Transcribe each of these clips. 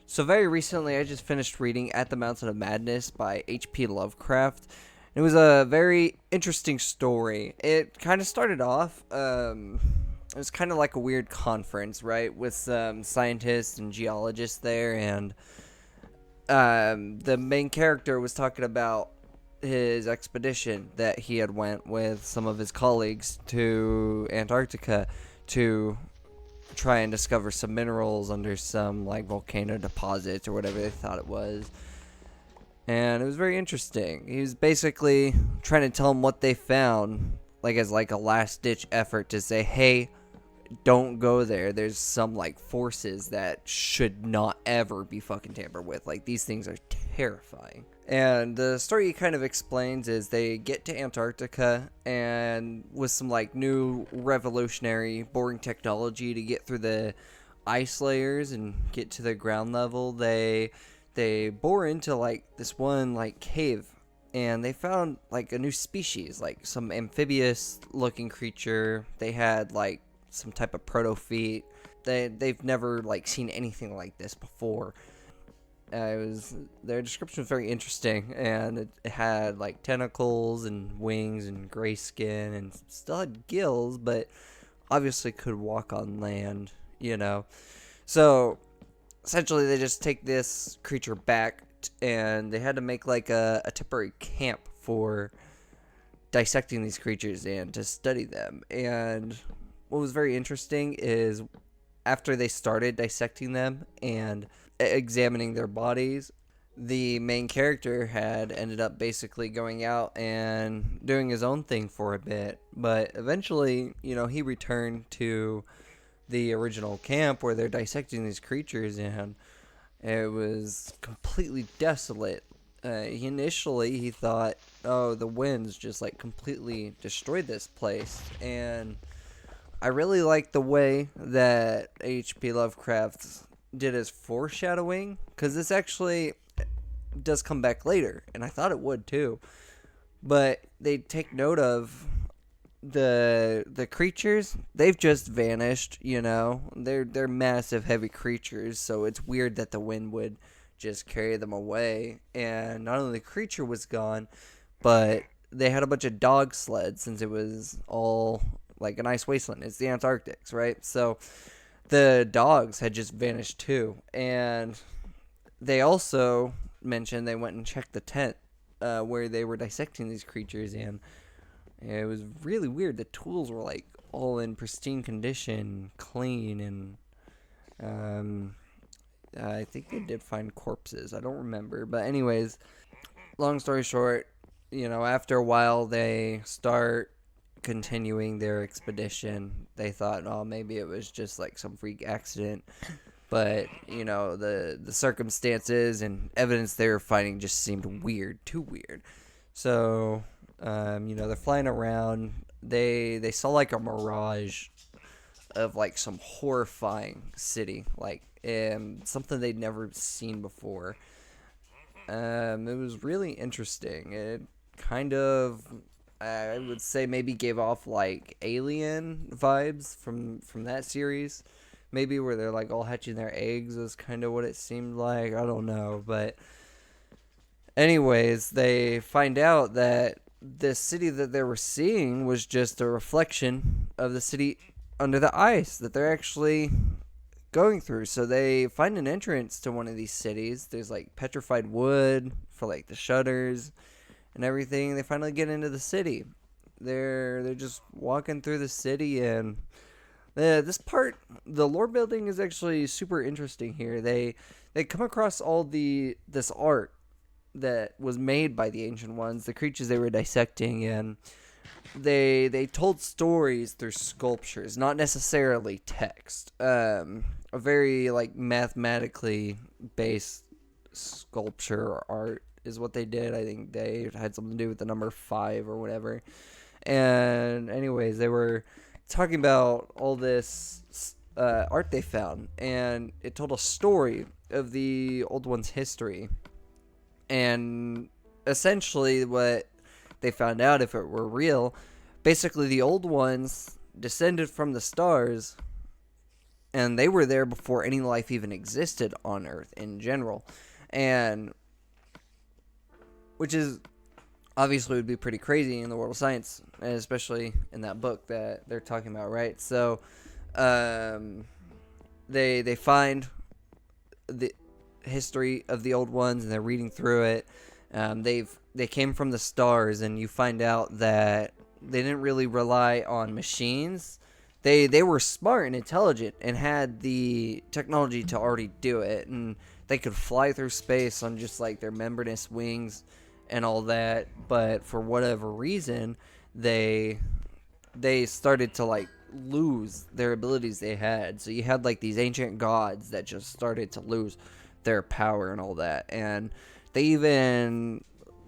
So very recently, I just finished reading At the Mountain of Madness by H.P. Lovecraft. It was a very interesting story. It kind of started off, it was kind of like a weird conference, right, with some scientists and geologists there, and the main character was talking about his expedition that he had went with some of his colleagues to Antarctica to try and discover some minerals under some like volcano deposits or whatever they thought it was. And it was very interesting. He was basically trying to tell them what they found, like as like a last ditch effort to say, hey, don't go there. There's some like forces that should not ever be fucking tampered with. Like these things are terrifying. And the story he kind of explains is they get to Antarctica and with some like new revolutionary boring technology to get through the ice layers and get to the ground level, they bore into like this one like cave and they found like a new species, like some amphibious looking creature. They had like some type of proto-feet. They've never like seen anything like this before. Their description was very interesting, and it had like tentacles and wings and gray skin, and still had gills, but obviously could walk on land. You know, so essentially they just take this creature back, and they had to make like a temporary camp for dissecting these creatures and to study them. And what was very interesting is after they started dissecting them and examining their bodies, the main character had ended up basically going out and doing his own thing for a bit. But eventually, he returned to the original camp where they're dissecting these creatures, and it was completely desolate. He thought, oh, the winds just like completely destroyed this place. And I really like the way that H.P. Lovecraft did his foreshadowing, because this actually does come back later, and I thought it would too. But they take note of the creatures. They've just vanished. They're massive, heavy creatures, so it's weird that the wind would just carry them away. And not only the creature was gone, but they had a bunch of dog sleds, since it was all like an ice wasteland. It's the Antarctics, right? So the dogs had just vanished too. And they also mentioned they went and checked the tent where they were dissecting these creatures, and it was really weird. The tools were like all in pristine condition, clean, and I think they did find corpses. I don't remember. But anyways, long story short, after a while they start continuing their expedition. They thought, oh, maybe it was just like some freak accident, but the circumstances and evidence they were finding just seemed weird, too weird. So they're flying around. They saw like a mirage of like some horrifying city, like something they'd never seen before. It was really interesting. It kind of, I would say, maybe gave off like Alien vibes from that series. Maybe where they're like all hatching their eggs was kind of what it seemed like. I don't know, but anyways, they find out that the city that they were seeing was just a reflection of the city under the ice that they're actually going through. So they find an entrance to one of these cities. There's like petrified wood for like the shutters and everything. They finally get into the city. They're just walking through the city, and this part, the lore building is actually super interesting here. They come across all this art that was made by the Ancient Ones, the creatures they were dissecting, and they told stories through sculptures, not necessarily text. A very like mathematically based sculpture or art is what they did. I think they had something to do with the number 5 or whatever. And anyways, they were talking about all this art they found, and it told a story of the Old One's history. And essentially what they found out, if it were real, basically the Old Ones descended from the stars And they were there before any life even existed on Earth in general. And which is obviously would be pretty crazy in the world of science, and especially in that book that they're talking about, right? So they find the history of the old ones, and they're reading through it. They came from the stars, and you find out that they didn't really rely on machines. They were smart and intelligent and had the technology to already do it, and they could fly through space on just like their membranous wings and all that. But for whatever reason, they started to like lose their abilities they had. So you had like these ancient gods that just started to lose their power and all that. And they even,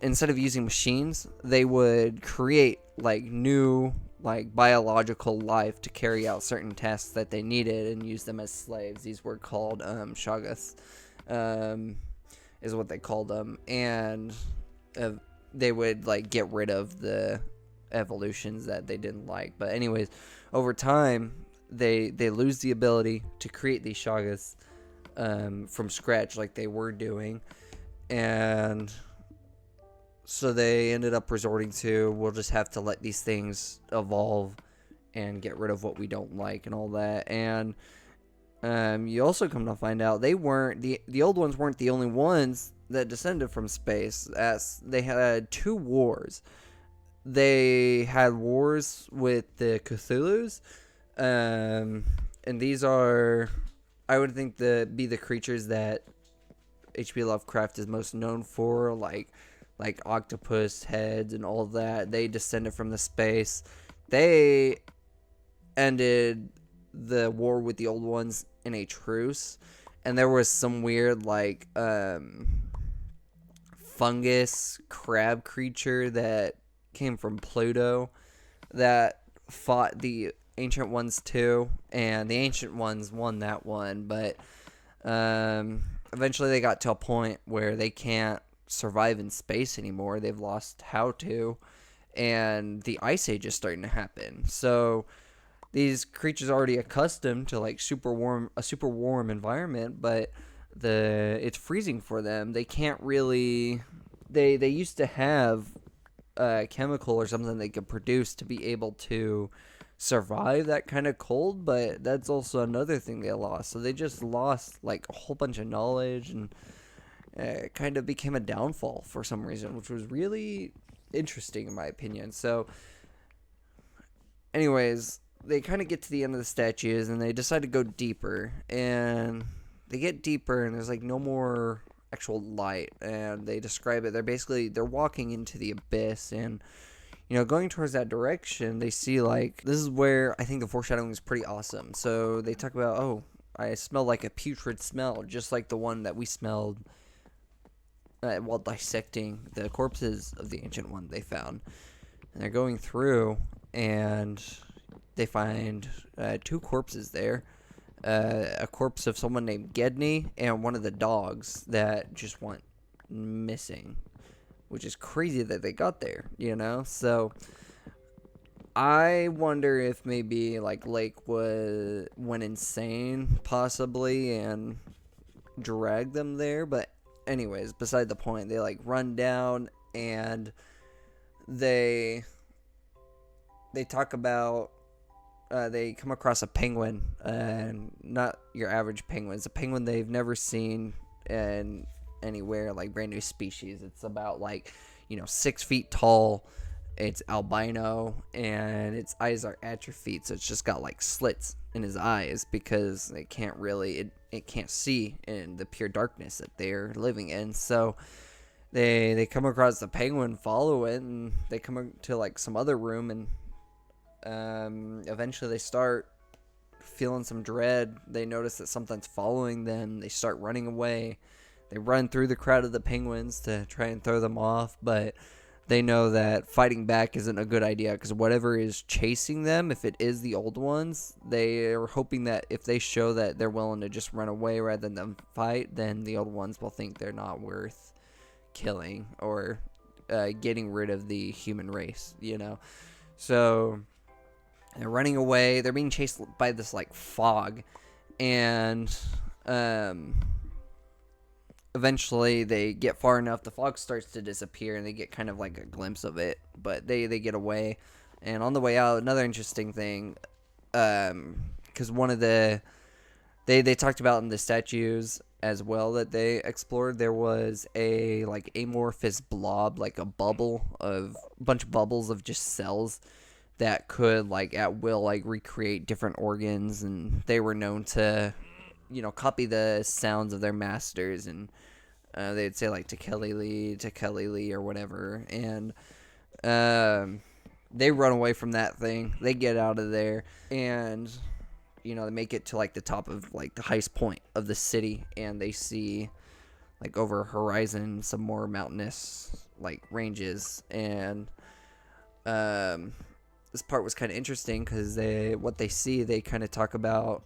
instead of using machines, they would create like new like biological life to carry out certain tasks that they needed and use them as slaves. These were called shagas, is what they called them. And they would like get rid of the evolutions that they didn't like. But anyways, over time they lose the ability to create these shagas from scratch like they were doing. And so they ended up resorting to, we'll just have to let these things evolve and get rid of what we don't like and all that. And you also come to find out they weren't the old ones weren't the only ones that descended from space, as they had two wars. They had wars with the Cthulhu's, and these are, I would think, be the creatures that H.P. Lovecraft is most known for, like octopus heads and all that. They descended from the space. They ended the war with the old ones in a truce, and there was some weird like fungus crab creature that came from Pluto that fought the ancient ones too, and the ancient ones won that one. But eventually they got to a point where they can't survive in space anymore. They've lost how to, and the ice age is starting to happen. So these creatures are already accustomed to like a super warm environment, but it's freezing for them. They can't really. They used to have a chemical or something they could produce to be able to survive that kind of cold, but that's also another thing they lost. So they just lost like a whole bunch of knowledge, and it kind of became a downfall for some reason, which was really interesting in my opinion. So anyways, they kind of get to the end of the statues, and they decide to go deeper, and they get deeper, and there's like no more actual light, and they describe it. They're walking into the abyss, and going towards that direction, they see like, this is where I think the foreshadowing is pretty awesome. So they talk about, oh, I smell like a putrid smell, just like the one that we smelled while dissecting the corpses of the ancient one they found. And they're going through, and they find two corpses there. A corpse of someone named Gedney, and one of the dogs that just went missing, which is crazy that they got there, So I wonder if maybe like Lake went insane possibly and dragged them there. But anyways, beside the point, they like run down, and they talk about they come across a penguin, and not your average penguin. It's a penguin they've never seen in anywhere, like brand new species. It's about like 6 feet tall. It's albino, and its eyes are atrophied, so it's just got like slits in his eyes because it can't see in the pure darkness that they're living in. So they come across the penguin, follow it, and they come to like some other room, and eventually they start feeling some dread. They notice that something's following them. They start running away. They run through the crowd of the penguins to try and throw them off, but they know that fighting back isn't a good idea, because whatever is chasing them, if it is the old ones, they are hoping that if they show that they're willing to just run away rather than them fight, then the old ones will think they're not worth killing or getting rid of the human race, So they're running away. They're being chased by this like fog, and eventually they get far enough, the fog starts to disappear, and they get kind of like a glimpse of it, but they get away. And on the way out, another interesting thing, because one of they talked about in the statues as well that they explored, there was a like amorphous blob, like a bunch of bubbles of just cells that could like at will like recreate different organs, and they were known to copy the sounds of their masters, and they'd say like Tekelili or whatever, and they run away from that thing. They get out of there, and they make it to like the top of like the highest point of the city, and they see like over a horizon some more mountainous like ranges. And this part was kind of interesting because they kind of talk about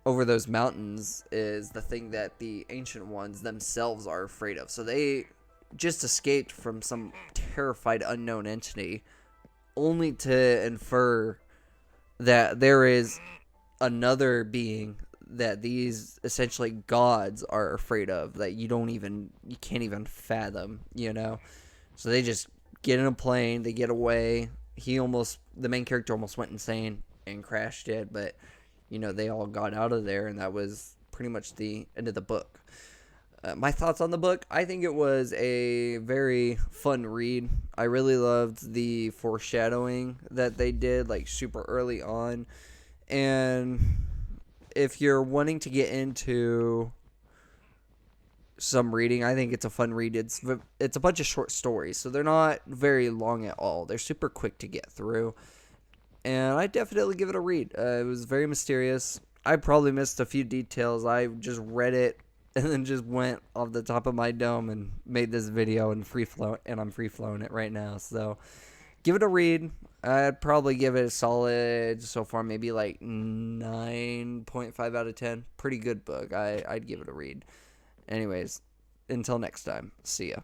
over those mountains is the thing that the ancient ones themselves are afraid of. So they just escaped from some terrified unknown entity, only to infer that there is another being that these essentially gods are afraid of that you can't even fathom, So they just get in a plane, they get away. The main character almost went insane and crashed it, but they all got out of there, and that was pretty much the end of the book. My thoughts on the book: I think it was a very fun read. I really loved the foreshadowing that they did, like super early on. And if you're wanting to get into some reading, I think it's a fun read. It's a bunch of short stories, so they're not very long at all. They're super quick to get through. And I definitely give it a read. It was very mysterious. I probably missed a few details. I just read it and then just went off the top of my dome and made this video and I'm free flowing it right now. So give it a read. I'd probably give it a solid so far, maybe like 9.5 out of 10. Pretty good book. I'd give it a read. Anyways, until next time. See ya.